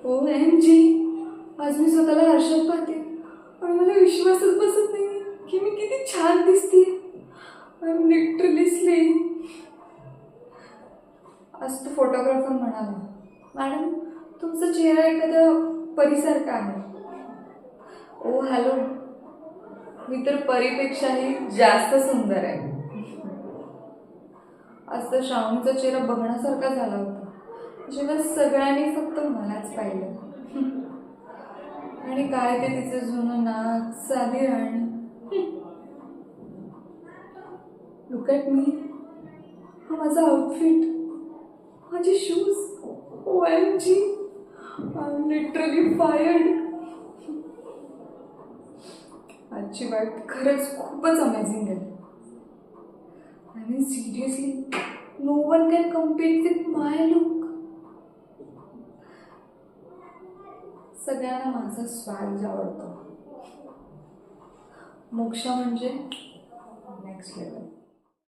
OMG, आज मी स्वतःला आरशात पाहते आणि मला विश्वासच बसत नाही की मी किती छान दिसते. I am literally slaying. आज तो फोटोग्राफर म्हणाला, मॅडम तुमचा चेहरा एखाद्या परीसारखा आहे. ओ हॅलो, मी तर परीपेक्षाही जास्त सुंदर आहे. आज तर श्रावणीचा चेहरा बघण्यासारखा झाला होता जेव्हा सगळ्यांनी फक्त मलाच पाहिलं. आणि काय ते तिचं जुनं नाक, साधी राहणी. लुक ॲट मी, हा माझा आउटफिट, माझे shoes. OMG, I am literally fired. आजची वाईट खरंच खूपच अमेझिंग आहे. I mean seriously, no one can compete with my look. सगळ्यांना माझा स्वॅग आवडतो. मोक्षा म्हणजे नेक्स्ट लेवल.